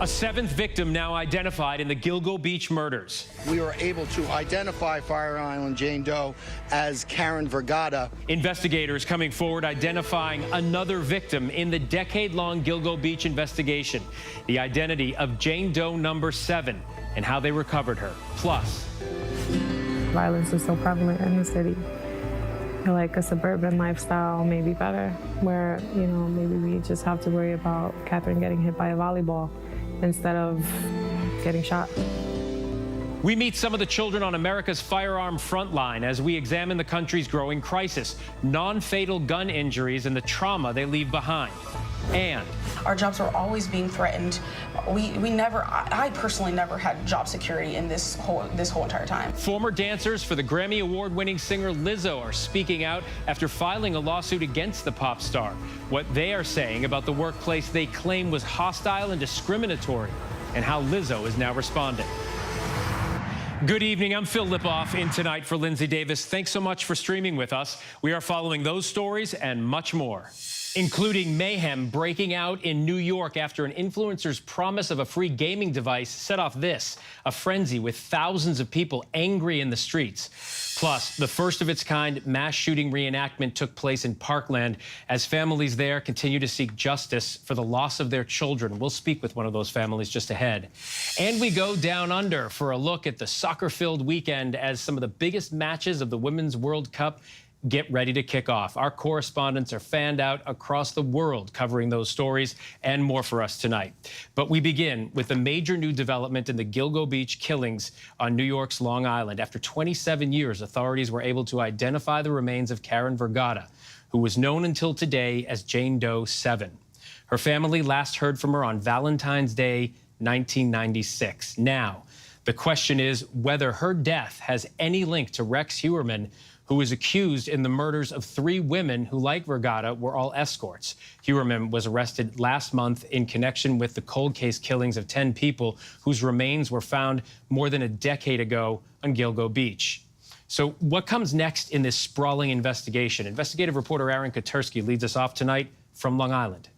A seventh victim now identified in the Gilgo Beach murders. We were able to identify Fire Island Jane Doe as Karen Vergata. Investigators coming forward identifying another victim in the decade-long Gilgo Beach investigation. The identity of Jane Doe number 7 and how they recovered her. Plus, violence is so prevalent in the city. I feel like a suburban lifestyle may be better, where, maybe we just have to worry about Catherine getting hit by a volleyball instead of getting shot. we meet some of the children on America's firearm front line as we examine the country's growing crisis, non-fatal gun injuries, and the trauma they leave behind. And our jobs are always being threatened. I personally never had job security in this whole entire time. Former dancers for the Grammy Award-winning singer Lizzo are speaking out after filing a lawsuit against the pop star. What they are saying about the workplace they claim was hostile and discriminatory, and how Lizzo is now responding. Good evening. I'm Phil Lipoff in Tonight for Lindsay Davis. Thanks so much for streaming with us. We are following those stories and much more, including mayhem breaking out in New York after an influencer's promise of a free gaming device set off a frenzy with thousands of people angry in the streets. Plus, the first of its kind mass shooting reenactment took place in Parkland as families there continue to seek justice for the loss of their children. We'll speak with one of those families just ahead. And we go down under for a look at the soccer-filled weekend as some of the biggest matches of the Women's World Cup get ready to kick off. Our correspondents are fanned out across the world covering those stories and more for us tonight. But we begin with a major new development in the Gilgo Beach killings on New York's Long Island. After 27 years, authorities were able to identify the remains of Karen Vergata, who was known until today as Jane Doe 7. Her family last heard from her on Valentine's Day, 1996. Now, the question is whether her death has any link to Rex Heuermann, who is accused in the murders of 3 women who, like Vergata, were all escorts. Heuermann was arrested last month in connection with the cold case killings of 10 people whose remains were found more than a decade ago on Gilgo Beach. So what comes next in this sprawling investigation? Investigative reporter Aaron Katersky leads us off tonight from Long Island.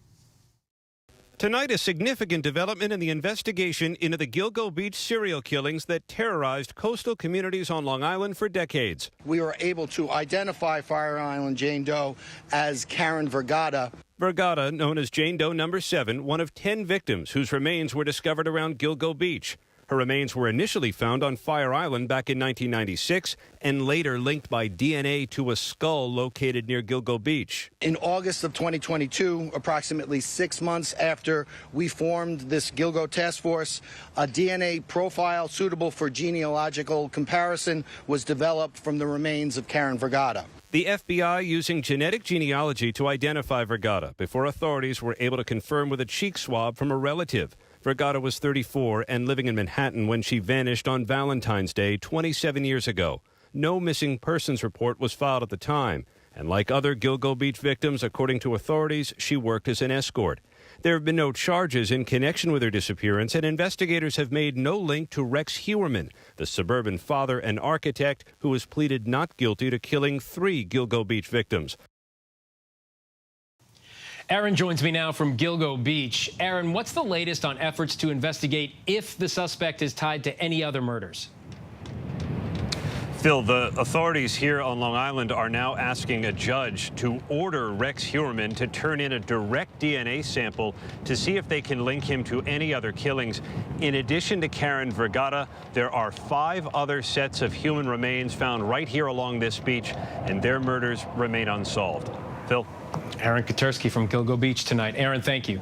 Tonight, a significant development in the investigation into the Gilgo Beach serial killings that terrorized coastal communities on Long Island for decades. We were able to identify Fire Island Jane Doe as Karen Vergata. Vergata, known as Jane Doe number 7, one of 10 victims whose remains were discovered around Gilgo Beach. Her remains were initially found on Fire Island back in 1996 and later linked by DNA to a skull located near Gilgo Beach. In August of 2022, approximately 6 months after we formed this Gilgo task force, a DNA profile suitable for genealogical comparison was developed from the remains of Karen Vergata. The FBI using genetic genealogy to identify Vergata before authorities were able to confirm with a cheek swab from a relative. Vergata was 34 and living in Manhattan when she vanished on Valentine's Day 27 years ago. No missing persons report was filed at the time. And like other Gilgo Beach victims, according to authorities, she worked as an escort. There have been no charges in connection with her disappearance, and investigators have made no link to Rex Heuermann, the suburban father and architect who has pleaded not guilty to killing 3 Gilgo Beach victims. Aaron joins me now from Gilgo Beach. Aaron, what's the latest on efforts to investigate if the suspect is tied to any other murders? Phil, the authorities here on Long Island are now asking a judge to order Rex Heuermann to turn in a direct DNA sample to see if they can link him to any other killings. In addition to Karen Vergata, there are 5 other sets of human remains found right here along this beach, and their murders remain unsolved. Phil? Aaron Katersky from Gilgo Beach tonight. Aaron, thank you.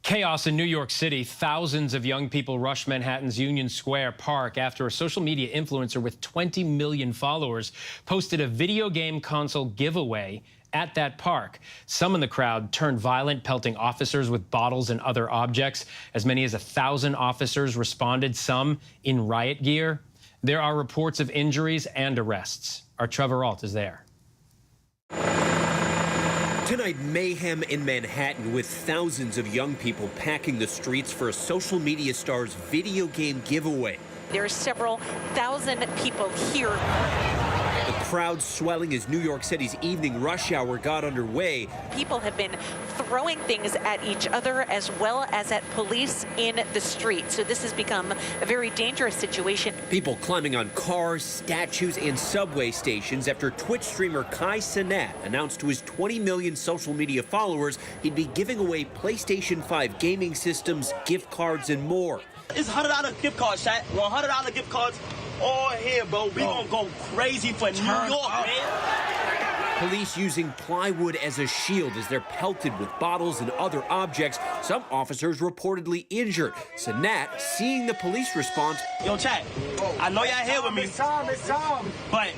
Chaos in New York City. Thousands of young people rushed Manhattan's Union Square Park after a social media influencer with 20 million followers posted a video game console giveaway at that park. Some in the crowd turned violent, pelting officers with bottles and other objects. As many as 1,000 officers responded, some in riot gear. There are reports of injuries and arrests. Our Trevor Ault is there. Tonight, mayhem in Manhattan with thousands of young people packing the streets for a social media star's video game giveaway. There are several thousand people here. The crowds swelling as New York City's evening rush hour got underway. People have been throwing things at each other as well as at police in the street. So this has become a very dangerous situation. People climbing on cars, statues, and subway stations after Twitch streamer Kai Cenat announced to his 20 million social media followers he'd be giving away PlayStation 5 gaming systems, gift cards, and more. It's $100 gift cards, chat. $100 gift cards all here, bro. We gonna go crazy for New York, man. Police using plywood as a shield as they're pelted with bottles and other objects. Some officers reportedly injured. Cenat, seeing the police response. Yo, chat, I know y'all here with me. It's time. But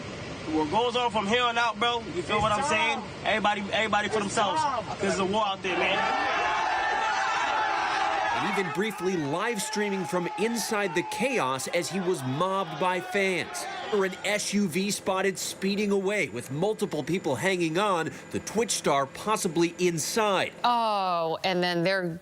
what goes on from here on out, bro, you feel what I'm saying? Everybody for themselves. There's a war out there, man. And even briefly live streaming from inside the chaos as he was mobbed by fans. Or an SUV spotted speeding away with multiple people hanging on, the Twitch star possibly inside. Oh, and then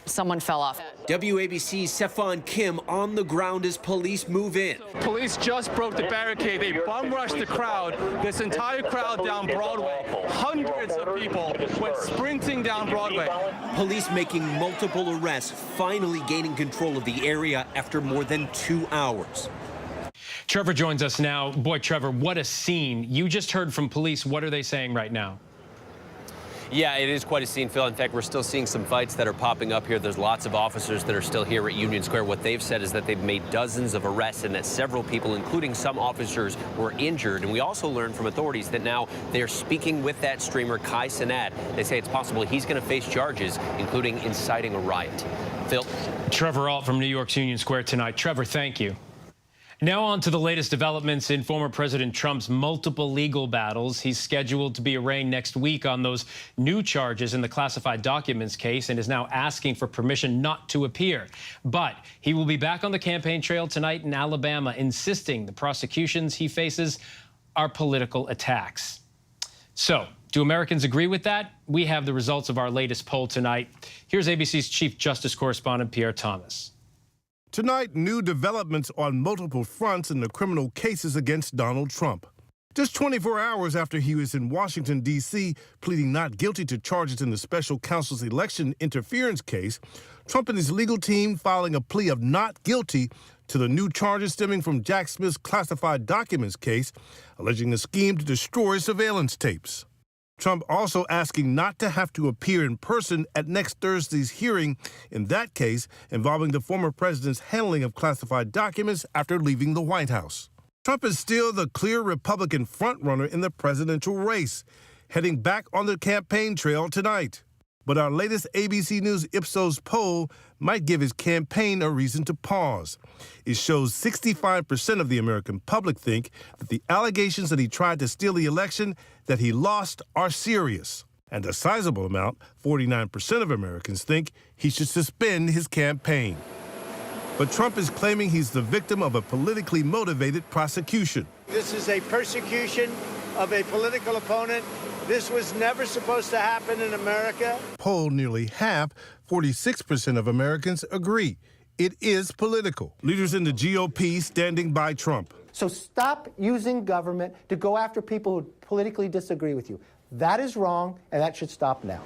someone fell off. WABC's Sefan Kim on the ground as police move in. Police just broke the barricade. They bum rushed the crowd. This entire crowd down Broadway. Hundreds of people went sprinting down Broadway. Police making multiple arrests, finally gaining control of the area after more than 2 hours. Trevor joins us now. Boy, Trevor, what a scene. You just heard from police. What are they saying right now? Yeah, it is quite a scene, Phil. In fact, we're still seeing some fights that are popping up here. There's lots of officers that are still here at Union Square. What they've said is that they've made dozens of arrests and that several people, including some officers, were injured. And we also learned from authorities that now they're speaking with that streamer, Kai Cenat. They say it's possible he's going to face charges, including inciting a riot. Phil? Trevor Alt from New York's Union Square tonight. Trevor, thank you. Now on to the latest developments in former President Trump's multiple legal battles. He's scheduled to be arraigned next week on those new charges in the classified documents case and is now asking for permission not to appear. But he will be back on the campaign trail tonight in Alabama, insisting the prosecutions he faces are political attacks. So, do Americans agree with that? We have the results of our latest poll tonight. Here's ABC's Chief Justice Correspondent Pierre Thomas. Tonight, new developments on multiple fronts in the criminal cases against Donald Trump. Just 24 hours after he was in Washington, D.C., pleading not guilty to charges in the special counsel's election interference case, Trump and his legal team filing a plea of not guilty to the new charges stemming from Jack Smith's classified documents case, alleging a scheme to destroy surveillance tapes. Trump also asking not to have to appear in person at next Thursday's hearing in that case involving the former president's handling of classified documents after leaving the White House. Trump is still the clear Republican frontrunner in the presidential race, heading back on the campaign trail tonight. But our latest ABC News Ipsos poll might give his campaign a reason to pause. It shows 65% of the American public think that the allegations that he tried to steal the election that he lost are serious. And a sizable amount, 49% of Americans think he should suspend his campaign. But Trump is claiming he's the victim of a politically motivated prosecution. This is a persecution of a political opponent. This was never supposed to happen in America. Polled nearly half, 46% of Americans agree. It is political. Leaders in the GOP standing by Trump. So stop using government to go after people who politically disagree with you. That is wrong, and that should stop now.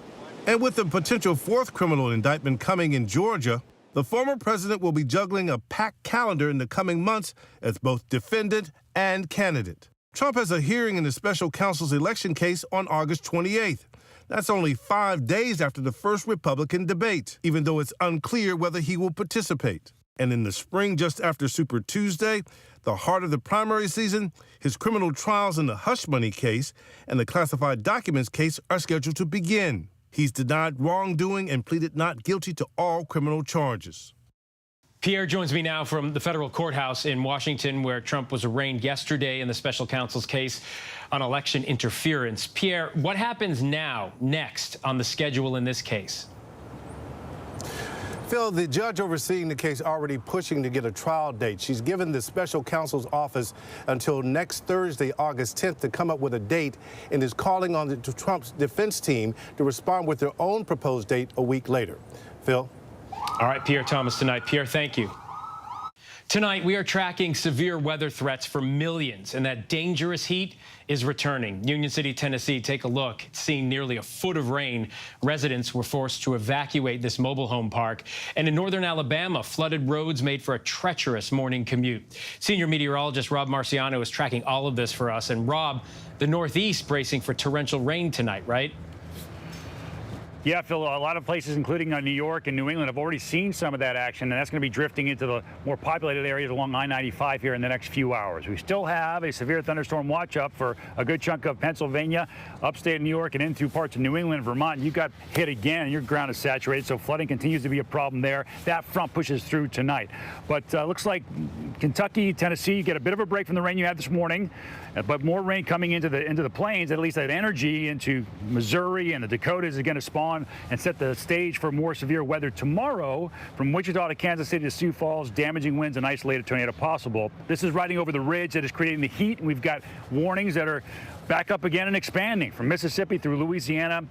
And with the potential fourth criminal indictment coming in Georgia, the former president will be juggling a packed calendar in the coming months as both defendant and candidate. Trump has a hearing in the special counsel's election case on August 28th. That's only 5 days after the first Republican debate, even though it's unclear whether he will participate. And in the spring, just after Super Tuesday, the heart of the primary season, his criminal trials in the hush money case and the classified documents case are scheduled to begin. He's denied wrongdoing and pleaded not guilty to all criminal charges. Pierre joins me now from the federal courthouse in Washington, where Trump was arraigned yesterday in the special counsel's case on election interference. Pierre, what happens next on the schedule in this case? Phil, the judge overseeing the case already pushing to get a trial date. She's given the special counsel's office until next Thursday, August 10th, to come up with a date, and is calling on Trump's defense team to respond with their own proposed date a week later. Phil? All right, Pierre Thomas tonight. Pierre, thank you. Tonight, we are tracking severe weather threats for millions, and that dangerous heat is returning. Union City, Tennessee, take a look. It's seeing nearly a foot of rain. Residents were forced to evacuate this mobile home park. And in northern Alabama, flooded roads made for a treacherous morning commute. Senior meteorologist Rob Marciano is tracking all of this for us. And Rob, the Northeast bracing for torrential rain tonight, right? Yeah, Phil, a lot of places, including New York and New England, have already seen some of that action, and that's going to be drifting into the more populated areas along I-95 here in the next few hours. We still have a severe thunderstorm watch up for a good chunk of Pennsylvania, upstate New York, and into parts of New England, Vermont. You got hit again, and your ground is saturated, so flooding continues to be a problem there. That front pushes through tonight. But looks like Kentucky, Tennessee, you get a bit of a break from the rain you had this morning, but more rain coming into the plains. At least that energy into Missouri and the Dakotas is going to spawn and set the stage for more severe weather tomorrow from Wichita to Kansas City to Sioux Falls. Damaging winds and isolated tornado possible. This is riding over the ridge that is creating the heat, and we've got warnings that are back up again and expanding from Mississippi through Louisiana,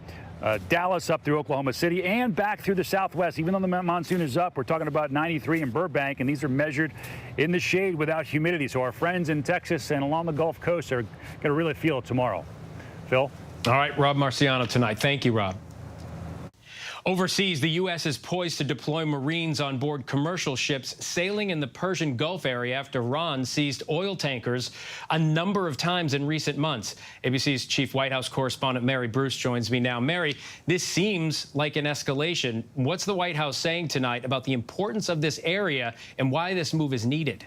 Dallas up through Oklahoma City, and back through the southwest. Even though the monsoon is up, we're talking about 93 in Burbank, and these are measured in the shade without humidity. So our friends in Texas and along the Gulf Coast are going to really feel it tomorrow. Phil? All right, Rob Marciano tonight. Thank you, Rob. Overseas, the U.S. is poised to deploy Marines on board commercial ships sailing in the Persian Gulf area after Iran seized oil tankers a number of times in recent months. ABC's chief White House correspondent Mary Bruce joins me now. Mary, this seems like an escalation. What's the White House saying tonight about the importance of this area and why this move is needed?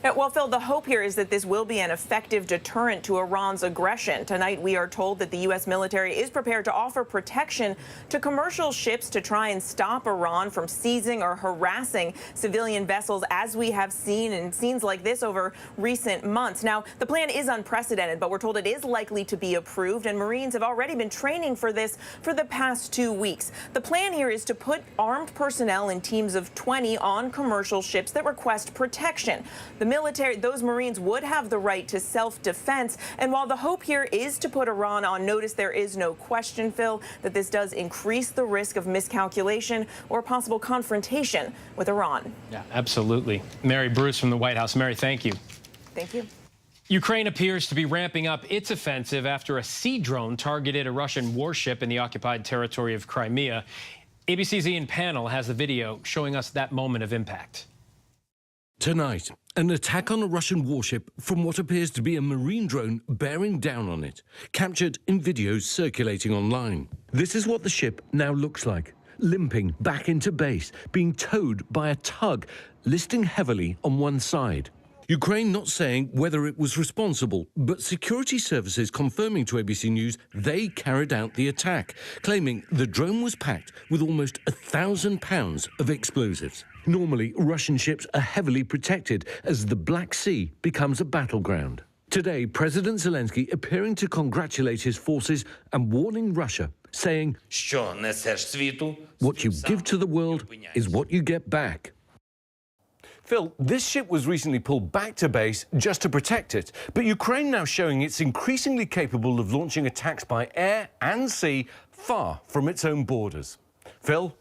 Well, Phil, the hope here is that this will be an effective deterrent to Iran's aggression. Tonight, we are told that the U.S. military is prepared to offer protection to commercial ships to try and stop Iran from seizing or harassing civilian vessels, as we have seen in scenes like this over recent months. Now, the plan is unprecedented, but we're told it is likely to be approved, and Marines have already been training for this for the past 2 weeks. The plan here is to put armed personnel in teams of 20 on commercial ships that request protection. Those Marines would have the right to self-defense. And while the hope here is to put Iran on notice, there is no question, Phil, that this does increase the risk of miscalculation or possible confrontation with Iran. Yeah, absolutely. Mary Bruce from the White House. Mary, thank you. Thank you. Ukraine appears to be ramping up its offensive after a sea drone targeted a Russian warship in the occupied territory of Crimea. ABC's Ian Pannell has the video showing us that moment of impact. Tonight, an attack on a Russian warship from what appears to be a marine drone bearing down on it, captured in videos circulating online. This is what the ship now looks like, limping back into base, being towed by a tug, listing heavily on one side. Ukraine not saying whether it was responsible, but security services confirming to ABC News they carried out the attack, claiming the drone was packed with almost 1,000 pounds of explosives. Normally, Russian ships are heavily protected as the Black Sea becomes a battleground. Today, President Zelensky appearing to congratulate his forces and warning Russia, saying, "What you give to the world is what you get back." Phil, this ship was recently pulled back to base just to protect it, but Ukraine now showing it's increasingly capable of launching attacks by air and sea far from its own borders. Phil?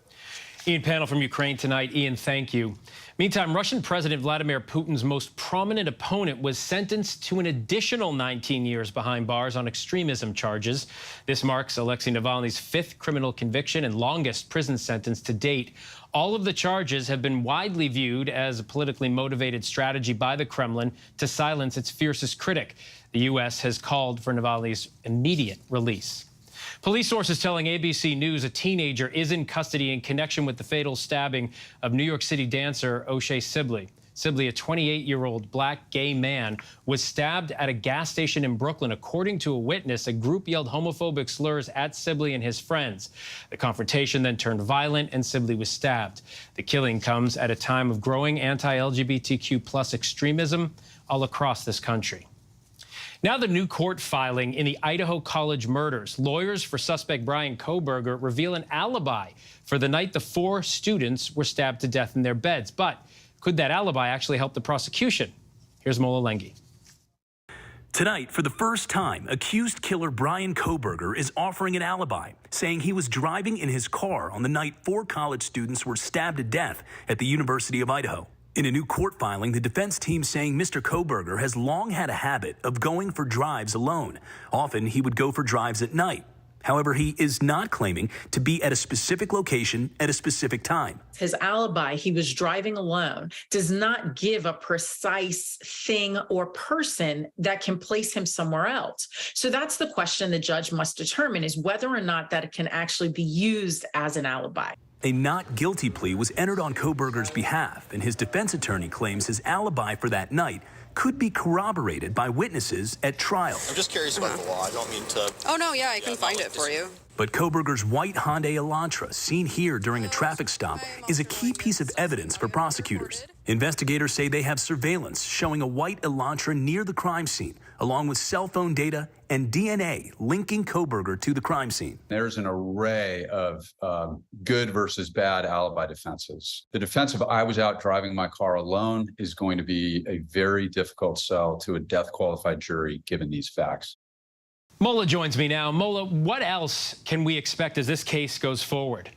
Ian Pannell from Ukraine tonight. Ian, thank you. Meantime, Russian President Vladimir Putin's most prominent opponent was sentenced to an additional 19 years behind bars on extremism charges. This marks Alexei Navalny's 5th criminal conviction and longest prison sentence to date. All of the charges have been widely viewed as a politically motivated strategy by the Kremlin to silence its fiercest critic. The U.S. has called for Navalny's immediate release. Police sources telling ABC News a teenager is in custody in connection with the fatal stabbing of New York City dancer O'Shea Sibley. Sibley, a 28-year-old black gay man, was stabbed at a gas station in Brooklyn. According to a witness, a group yelled homophobic slurs at Sibley and his friends. The confrontation then turned violent and Sibley was stabbed. The killing comes at a time of growing anti-LGBTQ+ extremism all across this country. Now the new court filing in the Idaho College murders. Lawyers for suspect Brian Kohberger reveal an alibi for the night the 4 students were stabbed to death in their beds. But could that alibi actually help the prosecution? Here's Mola Lengi. Tonight, for the first time, accused killer Brian Kohberger is offering an alibi, saying he was driving in his car on the night 4 college students were stabbed to death at the University of Idaho. In a new court filing, the defense team saying Mr. Kohberger has long had a habit of going for drives alone. Often he would go for drives at night. However, he is not claiming to be at a specific location at a specific time. His alibi, he was driving alone, does not give a precise thing or person that can place him somewhere else. So that's the question the judge must determine, is whether or not that can actually be used as an alibi. A not guilty plea was entered on Kohberger's behalf, and his defense attorney claims his alibi for that night could be corroborated by witnesses at trial. I'm just curious about the law. I don't mean to... Oh, no, yeah, I can find it for you. But Kohberger's white Hyundai Elantra, seen here during a traffic stop, is a key piece of evidence for prosecutors. Investigators say they have surveillance showing a white Elantra near the crime scene, along with cell phone data and DNA linking Kohberger to the crime scene. There's an array of good versus bad alibi defenses. The defense of I was out driving my car alone is going to be a very difficult sell to a death-qualified jury, given these facts. Mola joins me now. Mola, what else can we expect as this case goes forward?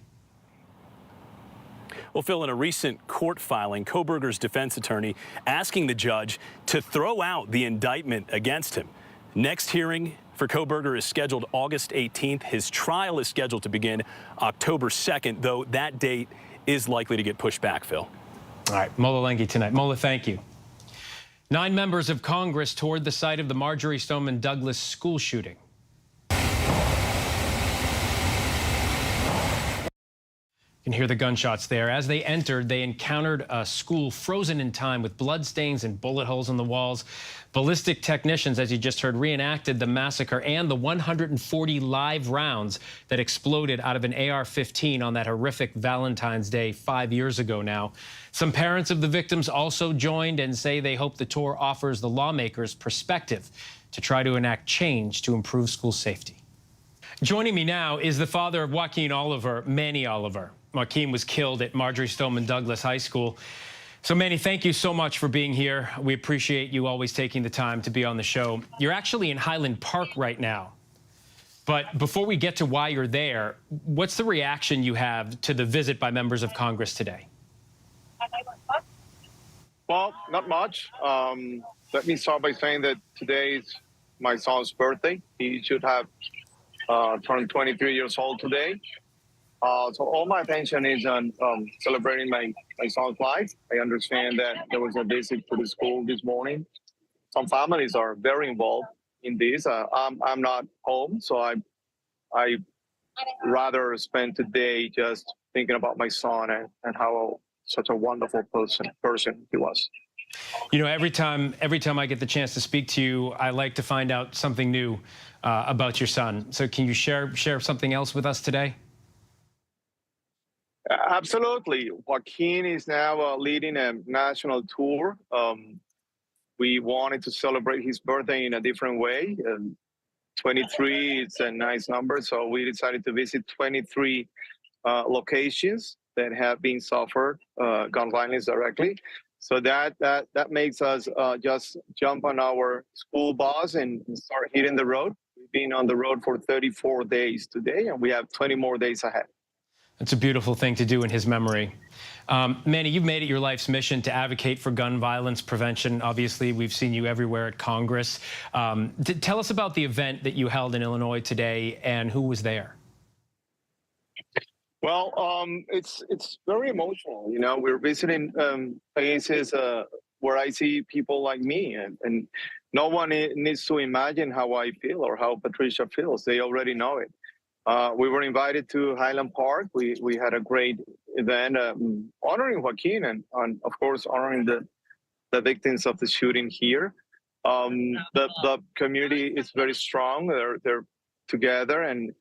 Well, Phil, in a recent court filing, Kohberger's defense attorney asking the judge to throw out the indictment against him. Next hearing for Kohberger is scheduled August 18th. His trial is scheduled to begin October 2nd, though that date is likely to get pushed back, Phil. All right, Mola Lenghi tonight. Mola, thank you. 9 members of Congress toured the site of the Marjory Stoneman Douglas school shooting. You can hear the gunshots there. As they entered, they encountered a school frozen in time with bloodstains and bullet holes in the walls. Ballistic technicians, as you just heard, reenacted the massacre and the 140 live rounds that exploded out of an AR-15 on that horrific Valentine's Day 5 years ago now. Some parents of the victims also joined and say they hope the tour offers the lawmakers perspective to try to enact change to improve school safety. Joining me now is the father of Joaquin Oliver, Manny Oliver. Joaquin was killed at Marjory Stoneman Douglas High School. So, Manny, thank you so much for being here. We appreciate you always taking the time to be on the show. You're actually in Highland Park right now. But before we get to why you're there, what's the reaction you have to the visit by members of Congress today? Well, not much. Let me start by saying that today is my son's birthday. He should have turned 23 years old today. So all my attention is on celebrating my son's life. I understand that there was a visit to the school this morning. Some families are very involved in this. I'm not home, so I rather spend today just thinking about my son and how such a wonderful person he was. You know, every time I get the chance to speak to you, I like to find out something new about your son. So can you share something else with us today? Absolutely. Joaquin is now leading a national tour. We wanted to celebrate his birthday in a different way. 23 is a nice number, so we decided to visit 23 locations that have been suffered gun violence directly. So that makes us just jump on our school bus and start hitting the road. We've been on the road for 34 days today, and we have 20 more days ahead. It's a beautiful thing to do in his memory. Manny, you've made it your life's mission to advocate for gun violence prevention. Obviously, we've seen you everywhere at Congress. Tell us about the event that you held in Illinois today and who was there. Well, it's very emotional. You know, we're visiting places where I see people like me, and no one needs to imagine how I feel or how Patricia feels. They already know it. We were invited to Highland Park. We had a great event honoring Joaquin and of course, honoring the victims of the shooting here. The community is very strong. They're together and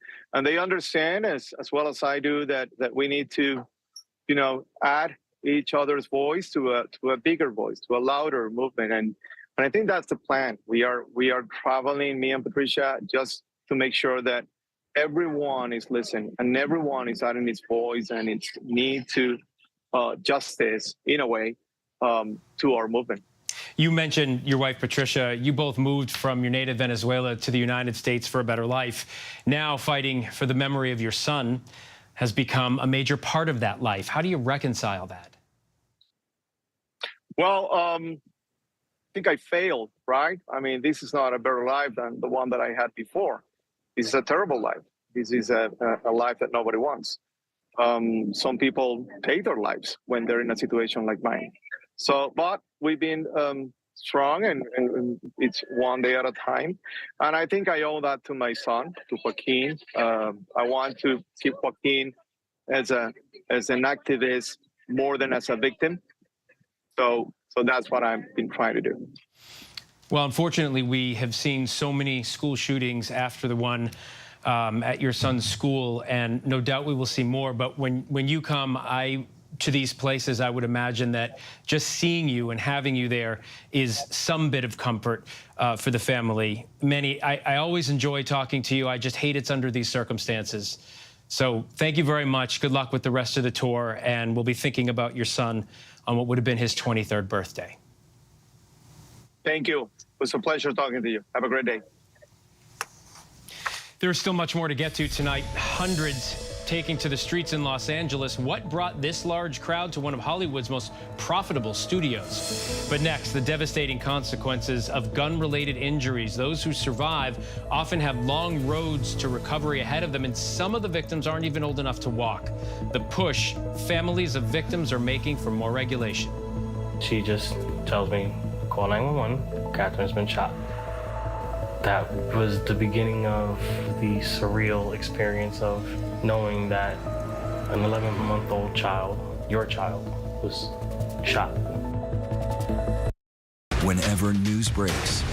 they understand as well as I do that we need to, you know, add each other's voice to a bigger voice, to a louder movement. And I think that's the plan. We are traveling, me and Patricia, just to make sure that everyone is listening and everyone is adding its voice and its need to justice, in a way, to our movement. You mentioned your wife, Patricia. You both moved from your native Venezuela to the United States for a better life. Now fighting for the memory of your son has become a major part of that life. How do you reconcile that? Well, I think I failed, right? I mean, this is not a better life than the one that I had before. This is a terrible life. This is a life that nobody wants. Some people take their lives when they're in a situation like mine. So, but we've been strong, and it's one day at a time. And I think I owe that to my son, to Joaquin. I want to see Joaquin as an activist more than as a victim. So that's what I've been trying to do. Well, unfortunately, we have seen so many school shootings after the one at your son's school, and no doubt we will see more. But when you come to these places, I would imagine that just seeing you and having you there is some bit of comfort for the family. I always enjoy talking to you. I just hate it's under these circumstances. So thank you very much. Good luck with the rest of the tour, and we'll be thinking about your son on what would have been his 23rd birthday. Thank you. It was a pleasure talking to you. Have a great day. There's still much more to get to tonight. Hundreds taking to the streets in Los Angeles. What brought this large crowd to one of Hollywood's most profitable studios? But next, the devastating consequences of gun-related injuries. Those who survive often have long roads to recovery ahead of them, and some of the victims aren't even old enough to walk. The push families of victims are making for more regulation. She just tells me, call 911, Catherine's been shot. That was the beginning of the surreal experience of knowing that an 11-month-old child, your child, was shot. Whenever news breaks,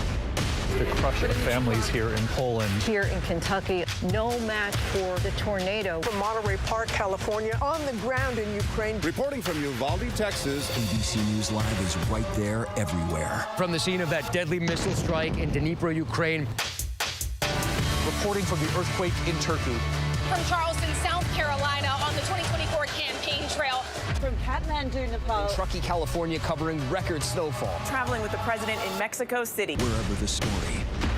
the crush of families here in Poland. Here in Kentucky, no match for the tornado. From Monterey Park, California, on the ground in Ukraine. Reporting from Uvalde, Texas. ABC News Live is right there everywhere. From the scene of that deadly missile strike in Dnipro, Ukraine. Reporting from the earthquake in Turkey. From Charleston, South Carolina, on the 2024 campaign trail. From Kathmandu, Nepal. In Truckee, California, covering record snowfall. Traveling with the president in Mexico City. Wherever the story.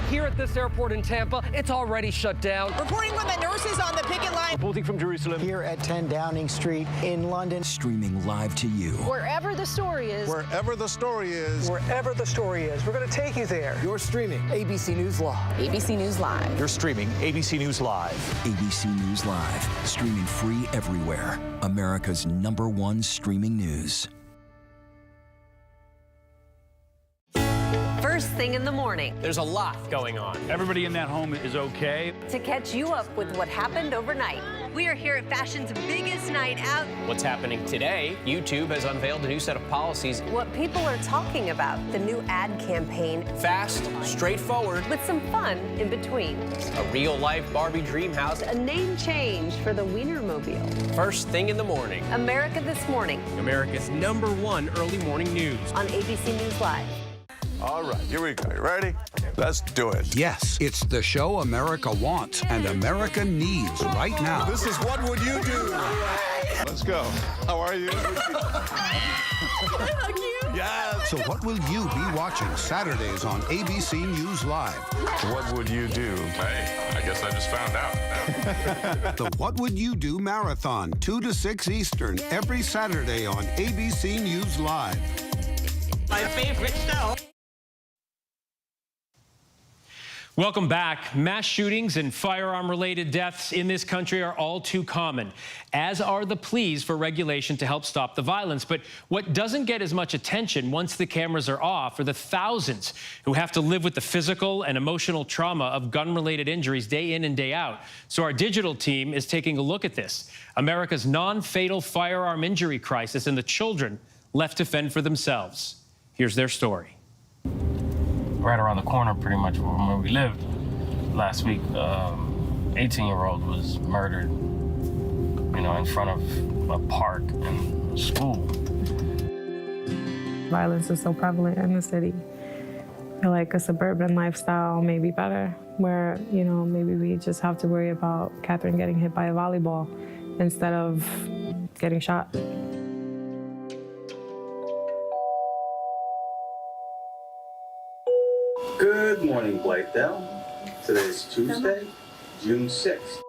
Here at this airport in Tampa, it's already shut down. Reporting from the nurses on the picket line. Reporting from Jerusalem. Here at 10 Downing Street in London. Streaming live to you. Wherever the story is. Wherever the story is. Wherever the story is. We're going to take you there. You're streaming ABC News Live. ABC News Live. You're streaming ABC News Live. ABC News Live. Streaming free everywhere. America's #1 streaming news. First thing in the morning. There's a lot going on. Everybody in that home is okay. To catch you up with what happened overnight. We are here at fashion's biggest night out. What's happening today? YouTube has unveiled a new set of policies. What people are talking about, the new ad campaign. Fast, straightforward. With some fun in between. A real-life Barbie dream house. A name change for the Wienermobile. First thing in the morning. America This Morning. America's #1 early morning news. On ABC News Live. All right, here we go. You ready? Let's do it. Yes, it's the show America wants and America needs right now. This is What Would You Do? Let's go. How are you? Yes. So what will you be watching Saturdays on ABC News Live? What would you do? Hey, I guess I just found out. The What Would You Do Marathon, 2 to 6 Eastern, every Saturday on ABC News Live. My favorite show. Welcome back. Mass shootings and firearm-related deaths in this country are all too common, as are the pleas for regulation to help stop the violence. But what doesn't get as much attention once the cameras are off are the thousands who have to live with the physical and emotional trauma of gun-related injuries day in and day out. So our digital team is taking a look at this, America's non-fatal firearm injury crisis, and the children left to fend for themselves. Here's their story. Right around the corner, pretty much from where we lived. Last week, 18-year-old was murdered, in front of a park and a school. Violence is so prevalent in the city. I feel like a suburban lifestyle may be better, where, maybe we just have to worry about Catherine getting hit by a volleyball instead of getting shot. Good morning, Blythedale. Today is Tuesday, June 6th.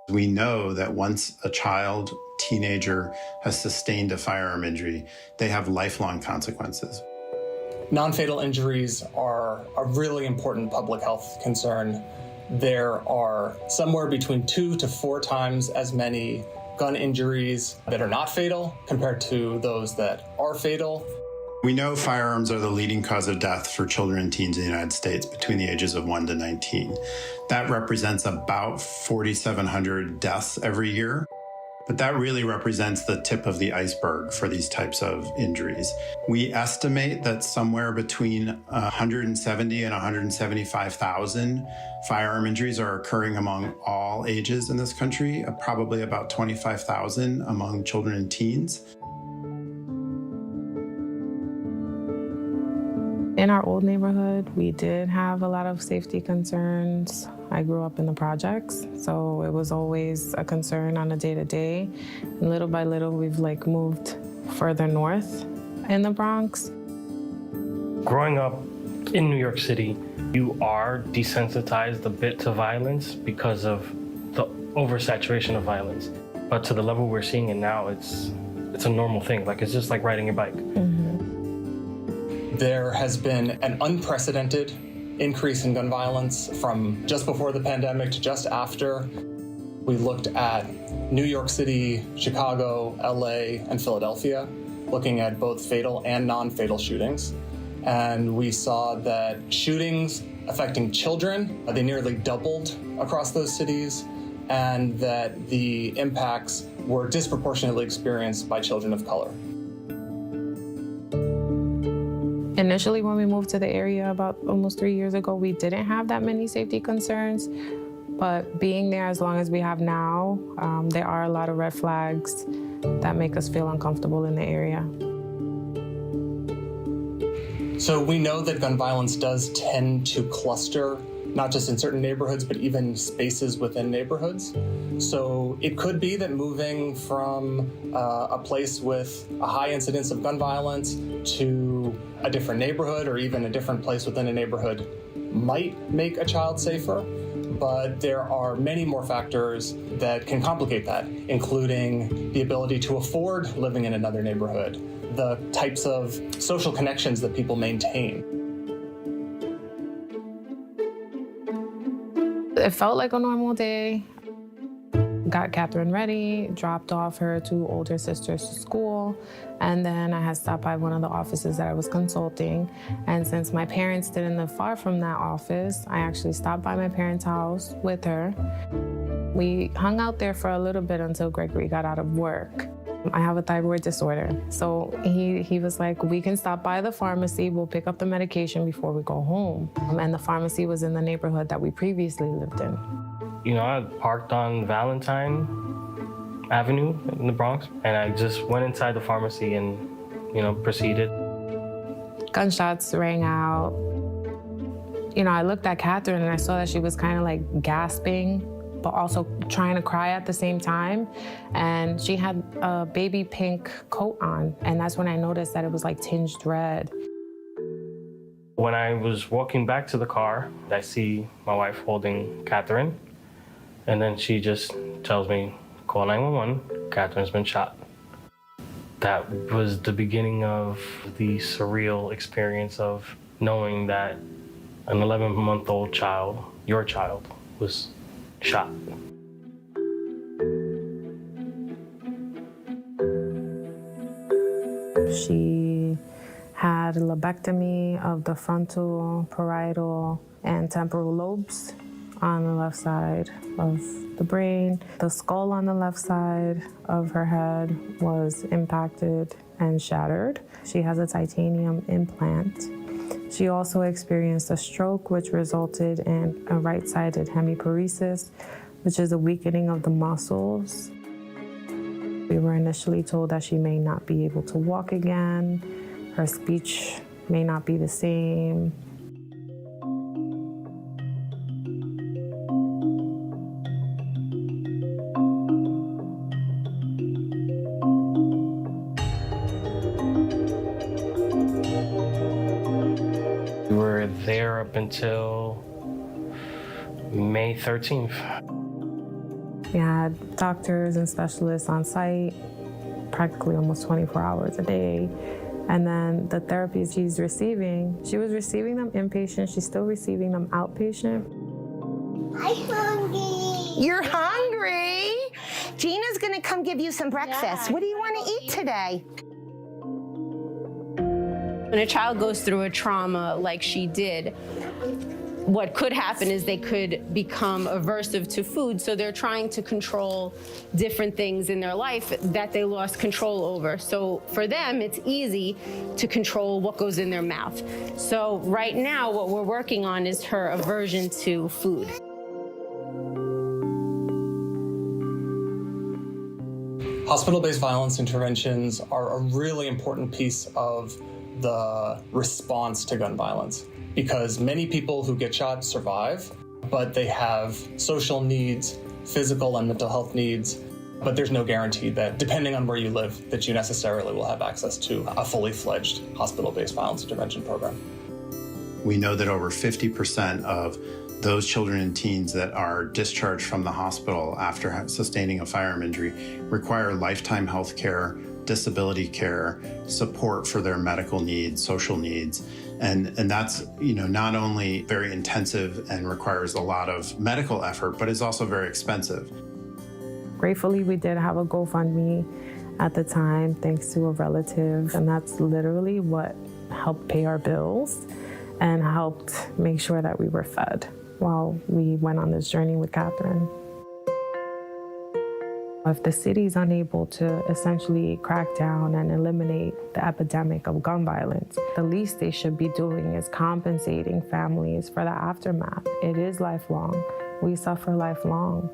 We know that once a child, teenager has sustained a firearm injury, they have lifelong consequences. Non-fatal injuries are a really important public health concern. There are somewhere between 2 to 4 times as many gun injuries that are not fatal compared to those that are fatal. We know firearms are the leading cause of death for children and teens in the United States between the ages of 1 to 19. That represents about 4,700 deaths every year. But that really represents the tip of the iceberg for these types of injuries. We estimate that somewhere between 170 and 175,000 firearm injuries are occurring among all ages in this country, probably about 25,000 among children and teens. In our old neighborhood, we did have a lot of safety concerns. I grew up in the projects, so it was always a concern on a day-to-day. And little by little, we've moved further north in the Bronx. Growing up in New York City, you are desensitized a bit to violence because of the oversaturation of violence. But to the level we're seeing it now, it's a normal thing. It's just like riding a bike. There has been an unprecedented increase in gun violence from just before the pandemic to just after. We looked at New York City, Chicago, LA, and Philadelphia, looking at both fatal and non-fatal shootings. And we saw that shootings affecting children, they nearly doubled across those cities, and that the impacts were disproportionately experienced by children of color. Initially, when we moved to the area about almost 3 years ago, we didn't have that many safety concerns. But being there as long as we have now, there are a lot of red flags that make us feel uncomfortable in the area. So we know that gun violence does tend to cluster, not just in certain neighborhoods, but even spaces within neighborhoods. So it could be that moving from a place with a high incidence of gun violence to a different neighborhood or even a different place within a neighborhood might make a child safer. But there are many more factors that can complicate that, including the ability to afford living in another neighborhood, the types of social connections that people maintain. It felt like a normal day. Got Catherine ready, dropped off her 2 older sisters to school, and then I had stopped by one of the offices that I was consulting. And since my parents didn't live far from that office, I actually stopped by my parents' house with her. We hung out there for a little bit until Gregory got out of work. I have a thyroid disorder, so he was like, we can stop by the pharmacy, we'll pick up the medication before we go home. And the pharmacy was in the neighborhood that we previously lived in. You know, I parked on Valentine Avenue in the Bronx, and I just went inside the pharmacy and, proceeded. Gunshots rang out. I looked at Catherine and I saw that she was kind of gasping, but also trying to cry at the same time. And she had a baby pink coat on, and that's when I noticed that it was tinged red. When I was walking back to the car, I see my wife holding Catherine. And then she just tells me, call 911, Catherine's been shot. That was the beginning of the surreal experience of knowing that an 11-month-old child, your child, was shot. She had a lobectomy of the frontal, parietal, and temporal lobes on the left side of the brain. The skull on the left side of her head was impacted and shattered. She has a titanium implant. She also experienced a stroke, which resulted in a right-sided hemiparesis, which is a weakening of the muscles. We were initially told that she may not be able to walk again. Her speech may not be the same. We were there up until May 13th. We had doctors and specialists on site practically almost 24 hours a day. And then the therapies she was receiving them inpatient. She's still receiving them outpatient. I'm hungry. You're hungry? Gina's gonna come give you some breakfast. Yeah, what do you want to eat today? When a child goes through a trauma like she did, what could happen is they could become aversive to food, so they're trying to control different things in their life that they lost control over. So for them, it's easy to control what goes in their mouth. So right now, what we're working on is her aversion to food. Hospital-based violence interventions are a really important piece of the response to gun violence, because many people who get shot survive, but they have social needs, physical and mental health needs, but there's no guarantee that, depending on where you live, that you necessarily will have access to a fully fledged hospital-based violence intervention program. We know that over 50% of those children and teens that are discharged from the hospital after sustaining a firearm injury require lifetime health care, disability care, support for their medical needs, social needs. And that's, not only very intensive and requires a lot of medical effort, but is also very expensive. Gratefully, we did have a GoFundMe at the time, thanks to a relative, and that's literally what helped pay our bills and helped make sure that we were fed while we went on this journey with Catherine. If the city's unable to essentially crack down and eliminate the epidemic of gun violence, the least they should be doing is compensating families for the aftermath. It is lifelong. We suffer lifelong.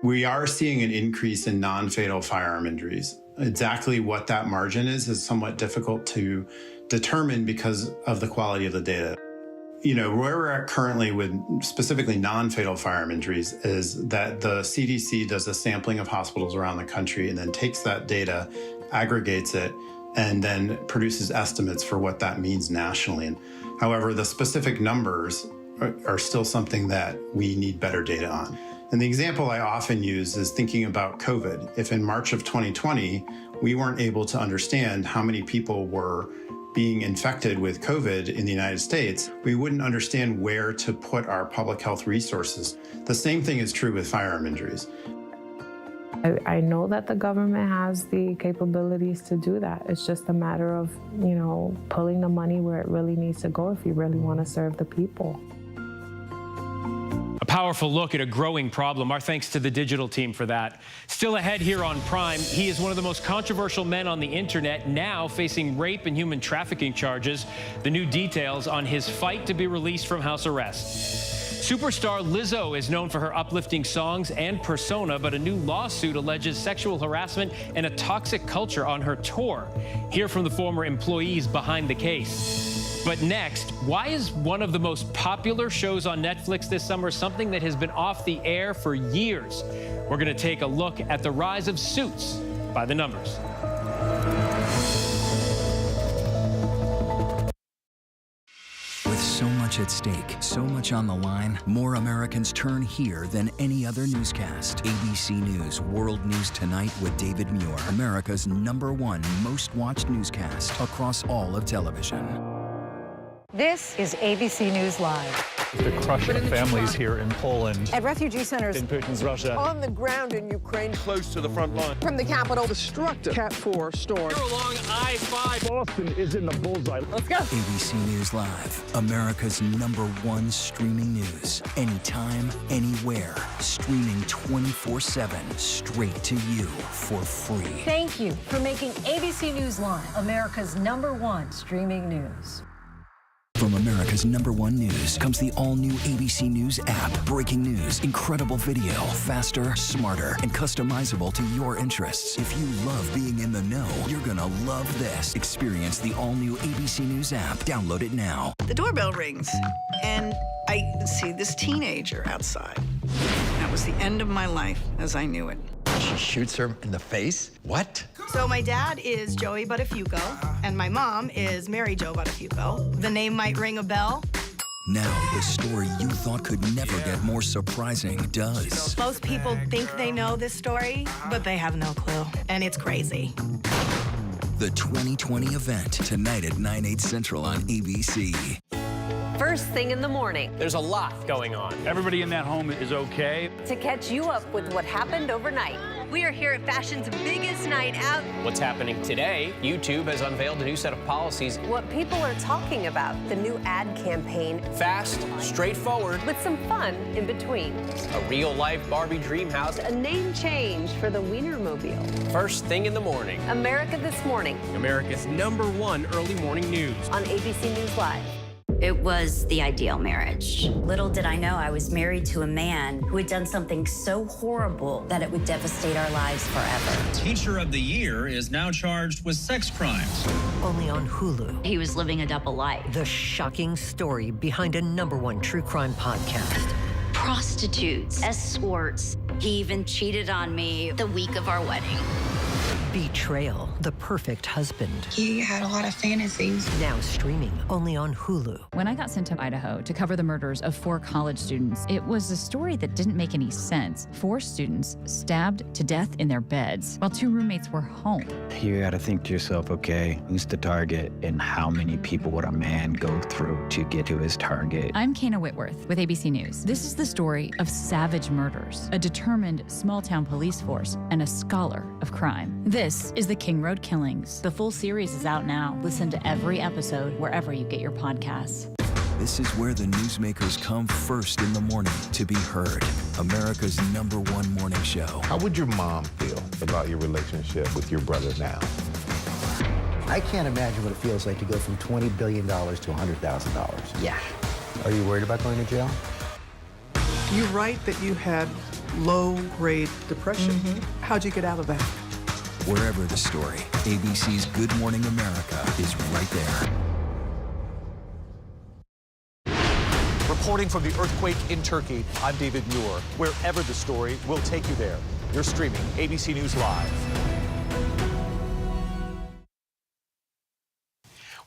We are seeing an increase in non-fatal firearm injuries. Exactly what that margin is somewhat difficult to determine because of the quality of the data. Where we're at currently with specifically non-fatal firearm injuries is that the CDC does a sampling of hospitals around the country and then takes that data, aggregates it, and then produces estimates for what that means nationally. However, the specific numbers are still something that we need better data on. And the example I often use is thinking about COVID. If in March of 2020, we weren't able to understand how many people were being infected with COVID in the United States, we wouldn't understand where to put our public health resources. The same thing is true with firearm injuries. I know that the government has the capabilities to do that. It's just a matter of, pulling the money where it really needs to go if you really want to serve the people. A powerful look at a growing problem. Our thanks to the digital team for that. Still ahead here on Prime, he is one of the most controversial men on the internet, now facing rape and human trafficking charges. The new details on his fight to be released from house arrest. Superstar Lizzo is known for her uplifting songs and persona, but a new lawsuit alleges sexual harassment and a toxic culture on her tour. Hear from the former employees behind the case. But next, why is one of the most popular shows on Netflix this summer something that has been off the air for years? We're going to take a look at the rise of Suits by the numbers. With so much at stake, so much on the line, more Americans turn here than any other newscast. ABC News World News Tonight with David Muir, America's #1 most watched newscast across all of television. This is ABC News Live. The crush of families here in Poland. At refugee centers in Putin's Russia. On the ground in Ukraine. Close to the front line. From the capital. Destructive Cat 4 storm. Here along I-5. Boston is in the bullseye. Let's go. ABC News Live, America's #1 streaming news. Anytime, anywhere. Streaming 24/7, straight to you for free. Thank you for making ABC News Live America's #1 streaming news. From America's #1 news comes the all-new ABC News app. Breaking news, incredible video, faster, smarter, and customizable to your interests. If you love being in the know, you're gonna love this. Experience the all-new ABC News app. Download it now. The doorbell rings, and I see this teenager outside. That was the end of my life as I knew it. She shoots her in the face? What? So my dad is Joey Buttafuoco, and my mom is Mary Jo Buttafuoco. The name might ring a bell. Now, the story you thought could never get more surprising does. Most people think they know this story, but they have no clue, and it's crazy. The 2020 event, tonight at 9/8 Central on ABC. First thing in the morning. There's a lot going on. Everybody in that home is okay. To catch you up with what happened overnight. We are here at fashion's biggest night out. What's happening today? YouTube has unveiled a new set of policies. What people are talking about. The new ad campaign. Fast, straightforward. With some fun in between. A real-life Barbie dream house. A name change for the Wienermobile. First thing in the morning. America This Morning. America's #1 early morning news. On ABC News Live. It was the ideal marriage. Little did I know I was married to a man who had done something so horrible that it would devastate our lives forever. Teacher of the Year is now charged with sex crimes. Only on Hulu. He was living a double life. The shocking story behind a #1 true crime podcast. Prostitutes, escorts. He even cheated on me the week of our wedding. Betrayal, the perfect husband. He had a lot of fantasies. Now streaming only on Hulu. When I got sent to Idaho to cover the murders of 4 college students, it was a story that didn't make any sense. 4 students stabbed to death in their beds while 2 roommates were home. You gotta think to yourself, okay, who's the target and how many people would a man go through to get to his target? I'm Kana Whitworth with ABC News. This is the story of savage murders, a determined small-town police force, and a scholar of crime. This is The King Road Killings. The full series is out now. Listen to every episode wherever you get your podcasts. This is where the newsmakers come first in the morning to be heard. America's #1 morning show. How would your mom feel about your relationship with your brother now? I can't imagine what it feels like to go from $20 billion to $100,000. Yeah. Are you worried about going to jail? You write that you had low-grade depression. How'd you get out of that? Wherever the story, ABC's Good Morning America is right there. Reporting from the earthquake in Turkey, I'm David Muir. Wherever the story, we'll take you there. You're streaming ABC News Live.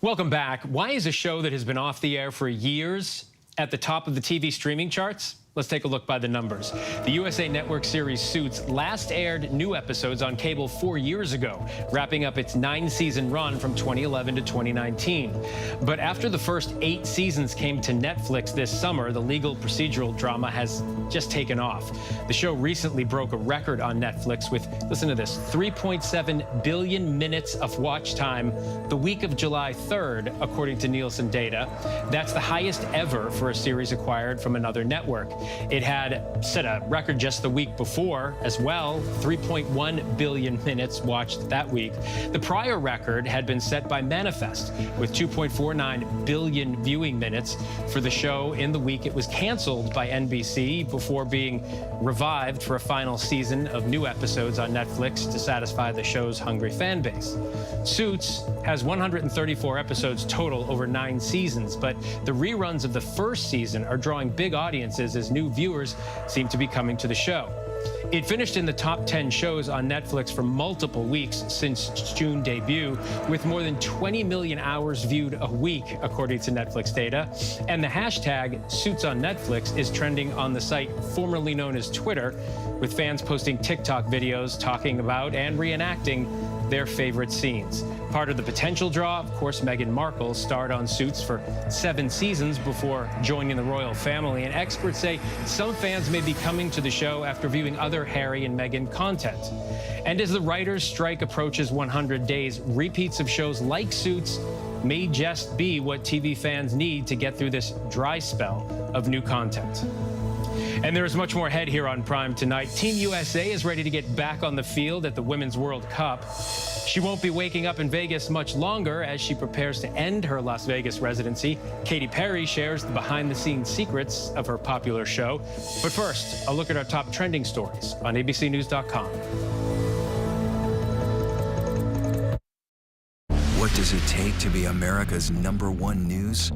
Welcome back. Why is a show that has been off the air for years at the top of the TV streaming charts? Let's take a look by the numbers. The USA Network series Suits last aired new episodes on cable 4 years ago, wrapping up its 9-season run from 2011 to 2019. But after the first 8 seasons came to Netflix this summer, the legal procedural drama has just taken off. The show recently broke a record on Netflix with, listen to this, 3.7 billion minutes of watch time the week of July 3rd, according to Nielsen data. That's the highest ever for a series acquired from another network. It had set a record just the week before as well, 3.1 billion minutes watched that week. The prior record had been set by Manifest with 2.49 billion viewing minutes for the show in the week it was canceled by NBC before being revived for a final season of new episodes on Netflix to satisfy the show's hungry fan base. Suits has 134 episodes total over 9 seasons, but the reruns of the first season are drawing big audiences as new viewers seem to be coming to the show. It finished in the top 10 shows on Netflix for multiple weeks since its June debut, with more than 20 million hours viewed a week, according to Netflix data. And the hashtag Suits on Netflix is trending on the site formerly known as Twitter, with fans posting TikTok videos talking about and reenacting their favorite scenes. Part of the potential draw, of course, Meghan Markle starred on Suits for 7 seasons before joining the royal family, and experts say some fans may be coming to the show after viewing other Harry and Meghan content. And as the writers' strike approaches 100 days, repeats of shows like Suits may just be what TV fans need to get through this dry spell of new content. And there's much more ahead here on Prime tonight. Team USA is ready to get back on the field at the Women's World Cup. She won't be waking up in Vegas much longer as she prepares to end her Las Vegas residency. Katy Perry shares the behind-the-scenes secrets of her popular show. But first, a look at our top trending stories on abcnews.com. What does it take to be America's #1 news?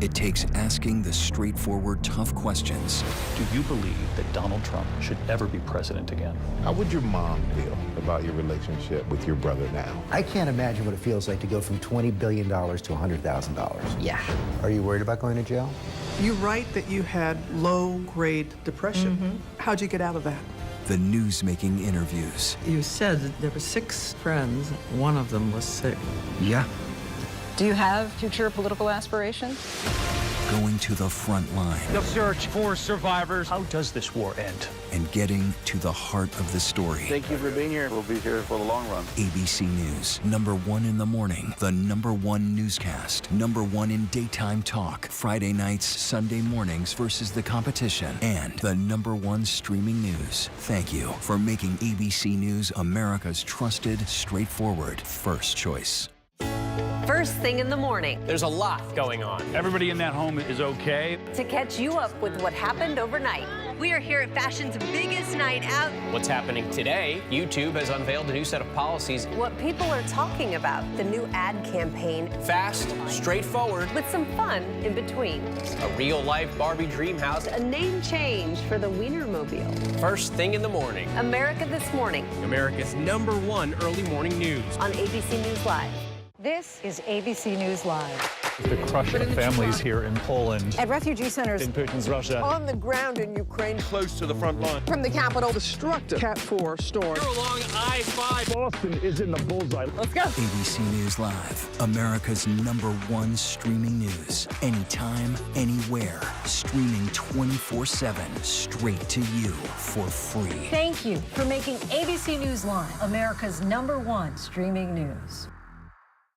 It takes asking the straightforward, tough questions. Do you believe that Donald Trump should ever be president again? How would your mom feel about your relationship with your brother now? I can't imagine what it feels like to go from $20 billion to $100,000. Yeah. Are you worried about going to jail? You write that you had low-grade depression. How'd you get out of that? The news-making interviews. You said that there were 6 friends. One of them was sick. Yeah. Do you have future political aspirations? Going to the front line. The search for survivors. How does this war end? And getting to the heart of the story. Thank you for being here. We'll be here for the long run. ABC News, #1 in the morning, the #1 newscast, #1 in daytime talk, Friday nights, Sunday mornings versus the competition, and the #1 streaming news. Thank you for making ABC News America's trusted, straightforward first choice. First thing in the morning. There's a lot going on. Everybody in that home is okay. To catch you up with what happened overnight. We are here at fashion's biggest night out. What's happening today? YouTube has unveiled a new set of policies. What people are talking about. The new ad campaign. Fast, straightforward. With some fun in between. A real-life Barbie dream house. A name change for the Wienermobile. First thing in the morning. America This Morning. America's #1 early morning news. On ABC News Live. This is ABC News Live. The crush of families here in Poland. At refugee centers. In Putin's Russia. On the ground in Ukraine. Close to the front line. From the capital. Destructive Cat 4 storm. You're along I-5. Boston is in the bullseye. Let's go. ABC News Live, America's #1 streaming news. Anytime, anywhere. Streaming 24/7, straight to you for free. Thank you for making ABC News Live America's #1 streaming news.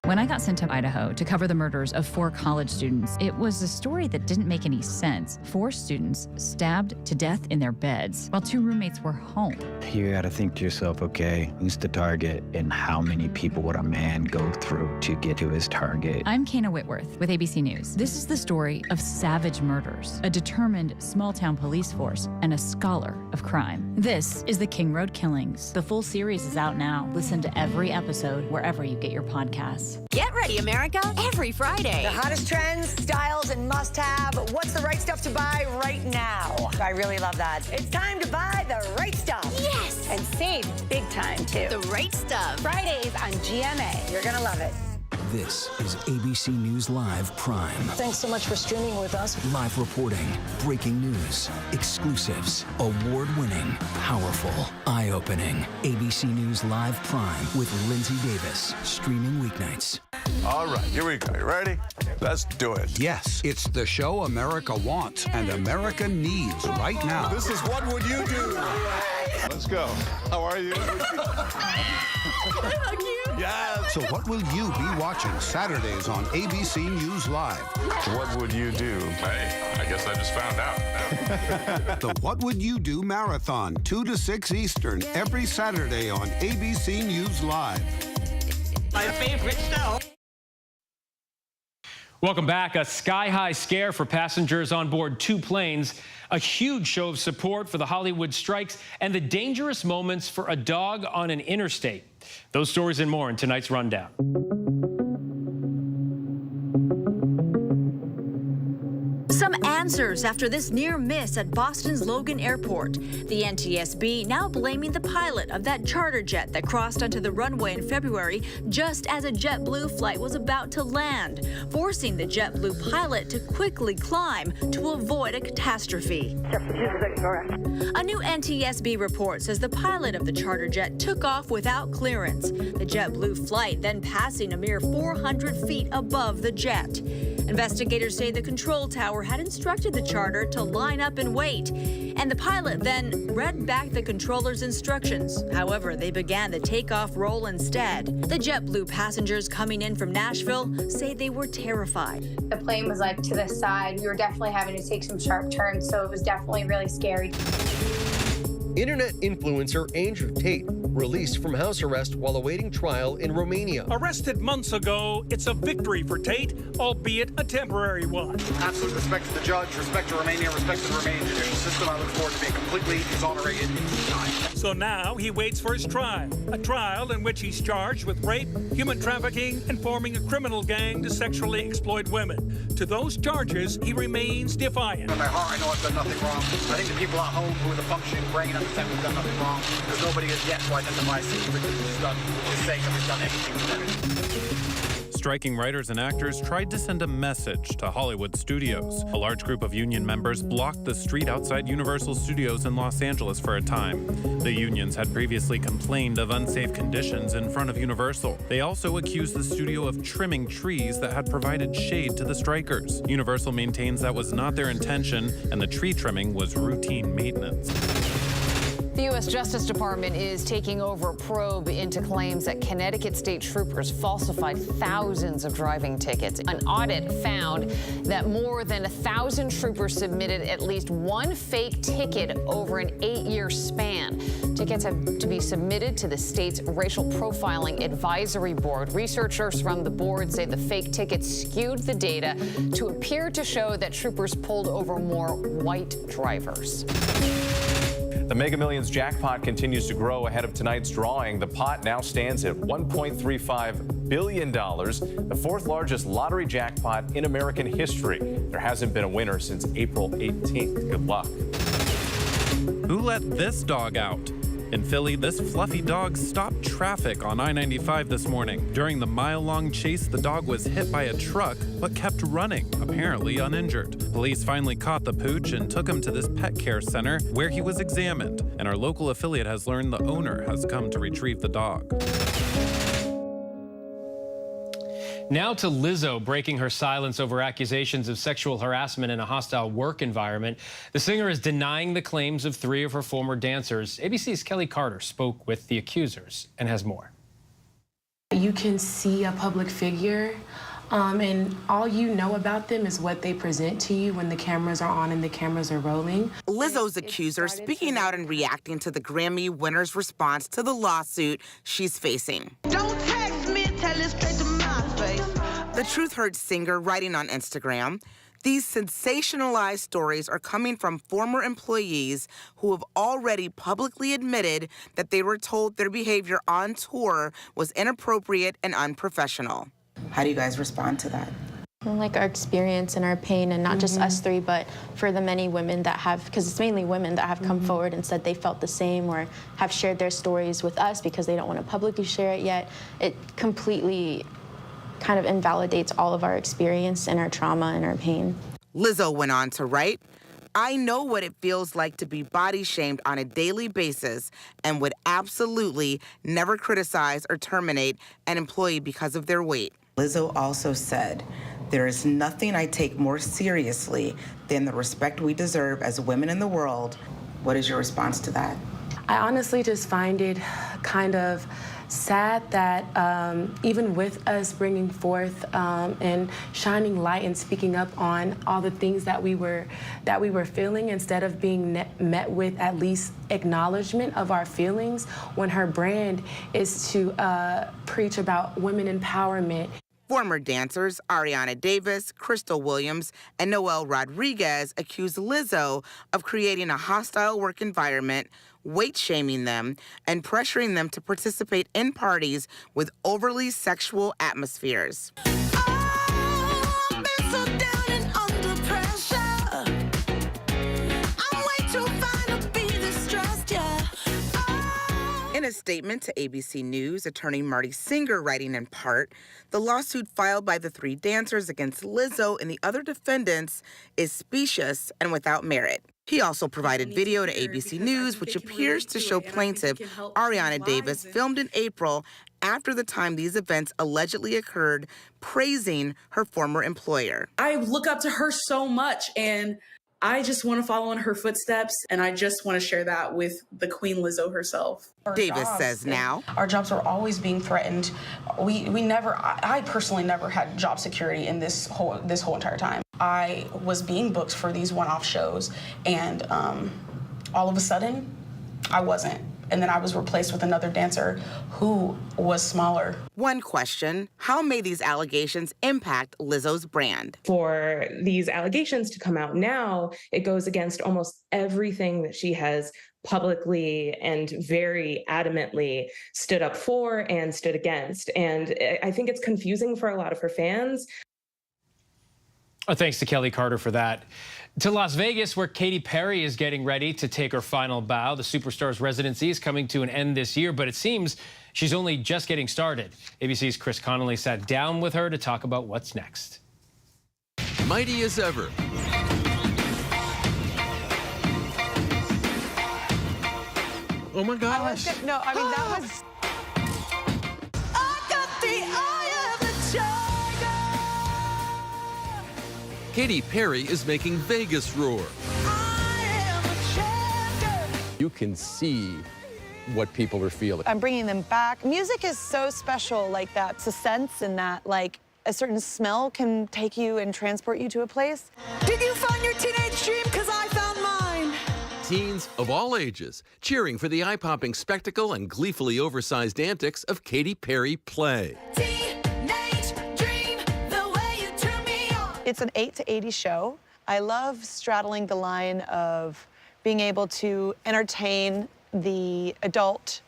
When I got sent to Idaho to cover the murders of 4 college students, it was a story that didn't make any sense. 4 students stabbed to death in their beds while 2 roommates were home. You gotta think to yourself, okay, who's the target and how many people would a man go through to get to his target? I'm Kana Whitworth with ABC News. This is the story of savage murders, a determined small-town police force, and a scholar of crime. This is the King Road Killings. The full series is out now. Listen to every episode wherever you get your podcasts. Get ready, America, every Friday. The hottest trends, styles, and must-have. What's the right stuff to buy right now? I really love that. It's time to buy the right stuff. Yes. And save big time, too. The right stuff. Fridays on GMA. You're going to love it. This is ABC News Live Prime. Thanks so much for streaming with us. Live reporting, breaking news, exclusives, award-winning, powerful, eye-opening. ABC News Live Prime with Lindsay Davis. Streaming weeknights. All right, here we go. You ready? Let's do it. Yes, it's the show America wants and America needs right now. This is What Would You Do? Let's go. How are you? Yes. So what will you be watching Saturdays on ABC News Live? What would you do? Hey, I guess I just found out. The What Would You Do Marathon, 2 to 6 Eastern, every Saturday on ABC News Live. My favorite show. Welcome back. A sky-high scare for passengers on board 2 planes, a huge show of support for the Hollywood strikes, and the dangerous moments for a dog on an interstate. Those stories and more in tonight's rundown. Some answers after this near miss at Boston's Logan Airport. The NTSB now blaming the pilot of that charter jet that crossed onto the runway in February just as a JetBlue flight was about to land, forcing the JetBlue pilot to quickly climb to avoid a catastrophe. A new NTSB report says the pilot of the charter jet took off without clearance, the JetBlue flight then passing a mere 400 feet above the jet. Investigators say the control tower had instructed the charter to line up and wait, and the pilot then read back the controller's instructions. However, they began the takeoff roll instead. The JetBlue passengers coming in from Nashville say they were terrified. The plane was like to the side. We were definitely having to take some sharp turns, so it was definitely really scary. Internet influencer Andrew Tate released from house arrest while awaiting trial in Romania. Arrested months ago, it's a victory for Tate, albeit a temporary one. Absolute respect to the judge, respect to Romania, respect to the Romanian judicial system. I look forward to being completely exonerated in time. So now he waits for his trial, a trial in which he's charged with rape, human trafficking, and forming a criminal gang to sexually exploit women. To those charges, he remains defiant. In my heart, I know I've done nothing wrong. I think the people at home who are the functioning brain understand we've done nothing wrong, because nobody has yet to identify a single victim who's done, who's saying that we've done anything. striking writers and actors tried to send a message to Hollywood studios. A large group of union members blocked the street outside Universal Studios in Los Angeles for a time. The unions had previously complained of unsafe conditions in front of Universal. They also accused the studio of trimming trees that had provided shade to the strikers. Universal maintains that was not their intention, and the tree trimming was routine maintenance. The U.S. Justice Department is taking over a probe into claims that Connecticut state troopers falsified thousands of driving tickets. An audit found that more than 1,000 troopers submitted at least one fake ticket over an 8-year span. Tickets have to be submitted to the state's Racial Profiling Advisory Board. Researchers from the board say the fake tickets skewed the data to appear to show that troopers pulled over more white drivers. The Mega Millions jackpot continues to grow ahead of tonight's drawing. The pot now stands at $1.35 billion, the fourth largest lottery jackpot in American history. There hasn't been a winner since April 18th. Good luck. Who let this dog out? In Philly, this fluffy dog stopped traffic on I-95 this morning. During the mile-long chase, the dog was hit by a truck, but kept running, apparently uninjured. Police finally caught the pooch and took him to this pet care center, where he was examined. And our local affiliate has learned the owner has come to retrieve the dog. Now to Lizzo breaking her silence over accusations of sexual harassment in a hostile work environment. The singer is denying the claims of 3 of her former dancers. ABC's Kelly Carter spoke with the accusers and has more. You can see a public figure, and all you know about them is what they present to you when the cameras are on and the cameras are rolling. Lizzo's accuser speaking out and reacting to the Grammy winner's response to the lawsuit she's facing. Don't text me, tell it straight to my face. The Truth Hurts singer writing on Instagram, these sensationalized stories are coming from former employees who have already publicly admitted that they were told their behavior on tour was inappropriate and unprofessional. How do you guys respond to that? Like our experience and our pain, and not just us 3, but for the many women that have, because it's mainly women that have come forward and said they felt the same or have shared their stories with us because they don't want to publicly share it yet. It completely kind of invalidates all of our experience and our trauma and our pain. Lizzo went on to write, I know what it feels like to be body shamed on a daily basis and would absolutely never criticize or terminate an employee because of their weight. Lizzo also said, there is nothing I take more seriously than the respect we deserve as women in the world. What is your response to that? I honestly just find it kind of sad that even with us bringing forth and shining light and speaking up on all the things that we were feeling, instead of being met with at least acknowledgement of our feelings, when her brand is to preach about women empowerment. Former dancers Ariana Davis, Crystal Williams, and Noel Rodriguez accused Lizzo of creating a hostile work environment, weight-shaming them, and pressuring them to participate in parties with overly sexual atmospheres. In a statement to ABC News, attorney Marty Singer writing in part, the lawsuit filed by the 3 dancers against Lizzo and the other defendants is specious and without merit. He also provided video to ABC News, which appears to show plaintiff Ariana Davis filmed in April after the time these events allegedly occurred, praising her former employer. I look up to her so much, and I just want to follow in her footsteps, and I just want to share that with the Queen Lizzo herself. Davis says now, our jobs are always being threatened. I personally never had job security in this whole entire time. I was being booked for these one-off shows, and all of a sudden, I wasn't. And then I was replaced with another dancer who was smaller. One question, how may these allegations impact Lizzo's brand? For these allegations to come out now, it goes against almost everything that she has publicly and very adamantly stood up for and stood against. And I think it's confusing for a lot of her fans. Thanks to Kelly Carter for that. To Las Vegas, where Katy Perry is getting ready to take her final bow. The superstar's residency is coming to an end this year, but it seems she's only just getting started. ABC's Chris Connolly sat down with her to talk about what's next. Mighty as ever. Oh my gosh. That was. Katy Perry is making Vegas roar. You can see what people are feeling. I'm bringing them back. Music is so special like that. It's a sense in that, like, a certain smell can take you and transport you to a place. Did you find your teenage dream? Because I found mine. Teens of all ages cheering for the eye-popping spectacle and gleefully oversized antics of Katy Perry Play. It's an 8 to 80 show. I love straddling the line of being able to entertain the adult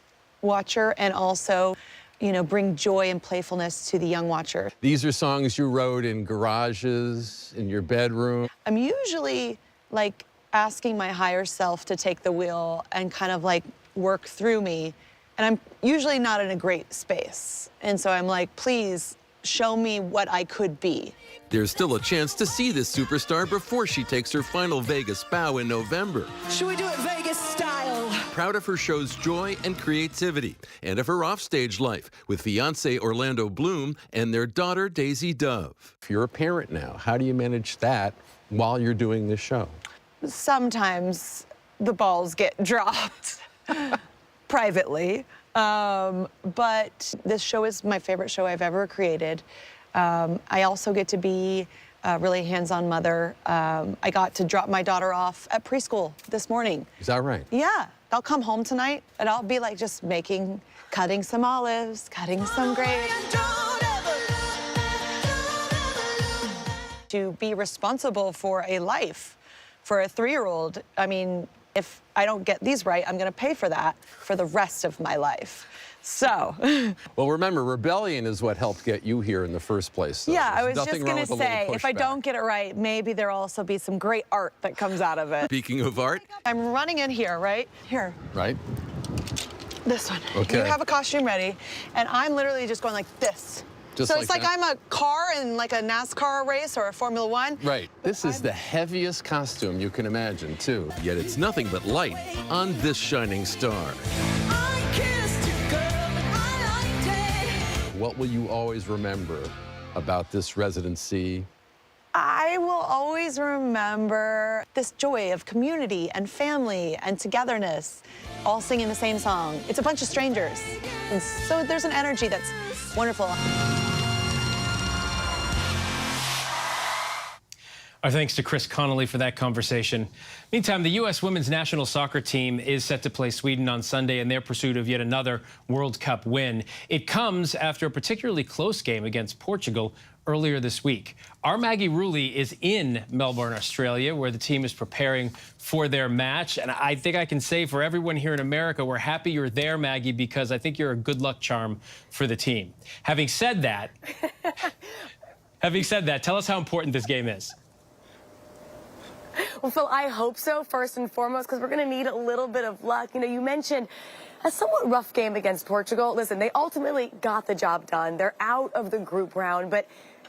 watcher and also, you know, bring joy and playfulness to the young watcher. These are songs you wrote in garages, in your bedroom. I'm usually like asking my higher self to take the wheel and kind of like work through me. And I'm usually not in a great space. And so I'm like, please show me what I could be. There's still a chance to see this superstar before she takes her final Vegas bow in November. Should we do it Vegas style? Proud of her show's joy and creativity, and of her offstage life with fiancé Orlando Bloom and their daughter Daisy Dove. If you're a parent now, how do you manage that while you're doing this show? Sometimes the balls get dropped privately, but this show is my favorite show I've ever created. I also get to be a really hands-on mother. I got to drop my daughter off at preschool this morning. Is that right? Yeah. I'll come home tonight and I'll be like just cutting some olives, cutting some grapes. To be responsible for a life, for a 3-year-old, I mean, if I don't get these right, I'm gonna pay for that for the rest of my life. So. Well, remember, rebellion is what helped get you here in the first place. Though. Yeah, I There's was just going to say, if I don't get it right, maybe there'll also be some great art that comes out of it. Speaking of art. I'm running in here, right? Here. Right. This one. Okay. You have a costume ready, and I'm literally just going like this. Just so like it's like that? I'm a car in like a NASCAR race or a Formula One. Right. This is the heaviest costume you can imagine, too. Yet it's nothing but light on this shining star. What will you always remember about this residency? I will always remember this joy of community and family and togetherness, all singing the same song. It's a bunch of strangers. And so there's an energy that's wonderful. Our thanks to Chris Connolly for that conversation. Meantime, the U.S. women's national soccer team is set to play Sweden on Sunday in their pursuit of yet another World Cup win. It comes after a particularly close game against Portugal earlier this week. Our Maggie Rulli is in Melbourne, Australia, where the team is preparing for their match. And I think I can say for everyone here in America, we're happy you're there, Maggie, because I think you're a good luck charm for the team. Having said that, tell us how important this game is. Well, Phil, I hope so, first and foremost, because we're going to need a little bit of luck. You know, you mentioned a somewhat rough game against Portugal. Listen, they ultimately got the job done. They're out of the group round, but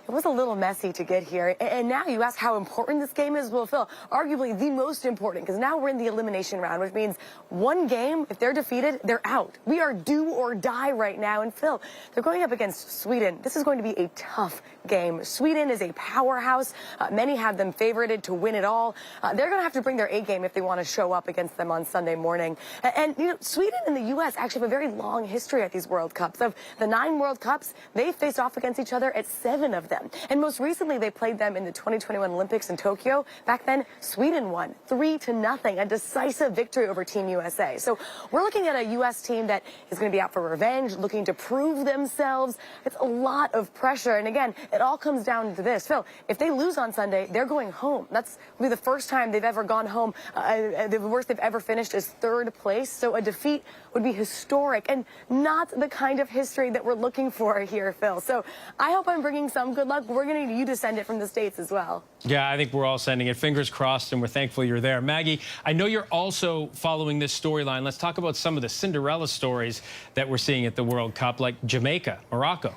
it was a little messy to get here. And now you ask how important this game is? Well, Phil, arguably the most important, because now we're in the elimination round, which means one game, if they're defeated, they're out. We are do or die right now. And Phil, they're going up against Sweden. This is going to be a tough game. Sweden is a powerhouse. Many have them favorited to win it all. They're going to have to bring their A game if they want to show up against them on Sunday morning. And you know, Sweden and the U.S. actually have a very long history at these World Cups. Of the 9 World Cups, they faced off against each other at 7 of them. And most recently, they played them in the 2021 Olympics in Tokyo. Back then, Sweden won 3-0, a decisive victory over Team USA. So we're looking at a U.S. team that is going to be out for revenge, looking to prove themselves. It's a lot of pressure. And again, it all comes down to this. Phil, if they lose on Sunday, they're going home. That's will be the first time they've ever gone home. The worst they've ever finished is 3rd place. So a defeat would be historic and not the kind of history that we're looking for here, Phil. So I hope I'm bringing some good luck. We're going to need you to send it from the States as well. Yeah, I think we're all sending it. Fingers crossed, and we're thankful you're there. Maggie, I know you're also following this storyline. Let's talk about some of the Cinderella stories that we're seeing at the World Cup, like Jamaica, Morocco.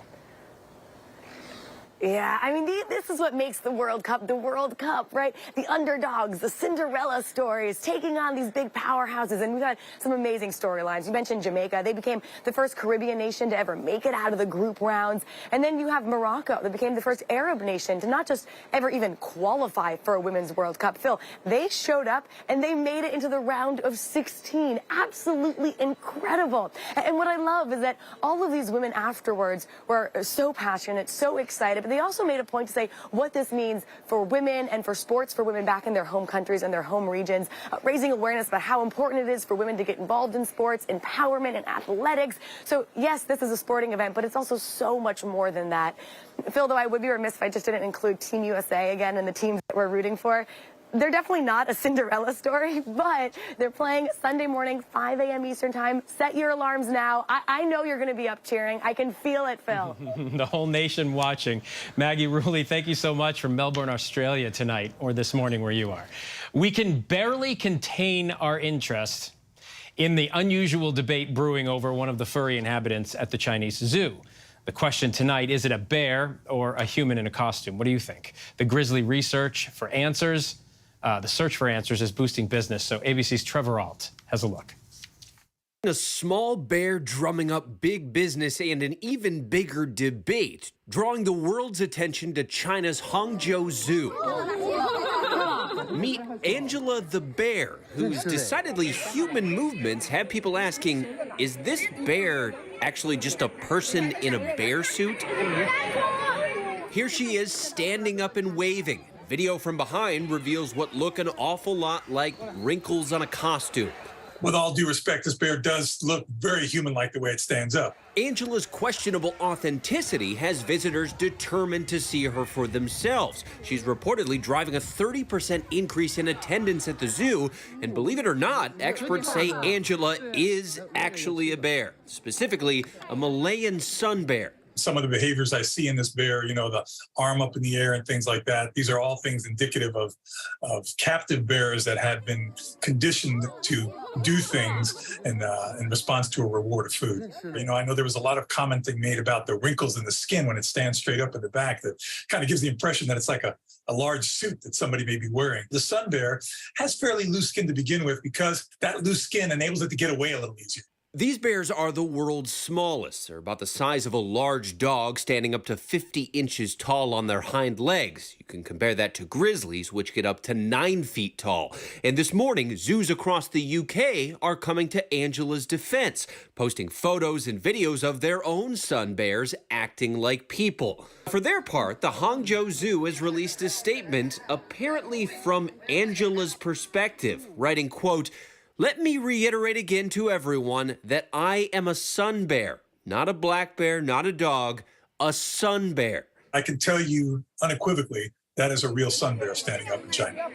Yeah, I mean, this is what makes the World Cup, right? The underdogs, the Cinderella stories, taking on these big powerhouses, and we've had some amazing storylines. You mentioned Jamaica. They became the first Caribbean nation to ever make it out of the group rounds. And then you have Morocco, that became the first Arab nation to not just ever even qualify for a Women's World Cup. Phil, they showed up, and they made it into the round of 16. Absolutely incredible. And what I love is that all of these women afterwards were so passionate, so excited, but they also made a point to say what this means for women and for sports for women back in their home countries and their home regions, raising awareness about how important it is for women to get involved in sports, empowerment, and athletics. So, yes, this is a sporting event, but it's also so much more than that. Phil, though, I would be remiss if I just didn't include Team USA again and the teams that we're rooting for. They're definitely not a Cinderella story, but they're playing Sunday morning, 5 a.m. Eastern time. Set your alarms now. I know you're going to be up cheering. I can feel it, Phil. The whole nation watching. Maggie Rulli, thank you so much from Melbourne, Australia tonight, or this morning where you are. We can barely contain our interest in the unusual debate brewing over one of the furry inhabitants at the Chinese zoo. The question tonight, is it a bear or a human in a costume? What do you think? The grisly research for answers. The search for answers is boosting business, so ABC's Trevor Alt has a look. A small bear drumming up big business and an even bigger debate, drawing the world's attention to China's Hangzhou Zoo. Meet Angela the bear, whose decidedly human movements have people asking, is this bear actually just a person in a bear suit? Here she is standing up and waving. Video from behind reveals what look an awful lot like wrinkles on a costume. With all due respect, this bear does look very human-like the way it stands up. Angela's questionable authenticity has visitors determined to see her for themselves. She's reportedly driving a 30% increase in attendance at the zoo. And believe it or not, experts say Angela is actually a bear, specifically a Malayan sun bear. Some of the behaviors I see in this bear, you know, the arm up in the air and things like that, these are all things indicative of captive bears that have been conditioned to do things in response to a reward of food. You know, I know there was a lot of commenting made about the wrinkles in the skin when it stands straight up in the back that kind of gives the impression that it's like a large suit that somebody may be wearing. The sun bear has fairly loose skin to begin with because that loose skin enables it to get away a little easier. These bears are the world's smallest. They're about the size of a large dog, standing up to 50 inches tall on their hind legs. You can compare that to grizzlies, which get up to 9 feet tall. And this morning, zoos across the UK are coming to Angela's defense, posting photos and videos of their own sun bears acting like people. For their part, the Hangzhou Zoo has released a statement, apparently from Angela's perspective, writing, quote, "Let me reiterate again to everyone that I am a sun bear, not a black bear, not a dog, a sun bear." I can tell you unequivocally that is a real sun bear standing up in China.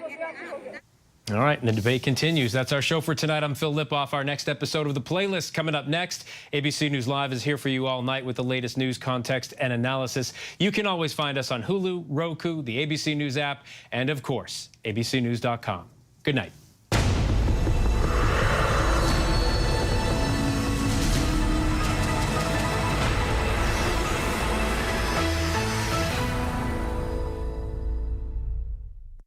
All right, and the debate continues. That's our show for tonight. I'm Phil Lipoff. Our next episode of The Playlist coming up next. ABC News Live is here for you all night with the latest news, context, and analysis. You can always find us on Hulu, Roku, the ABC News app, and, of course, abcnews.com. Good night.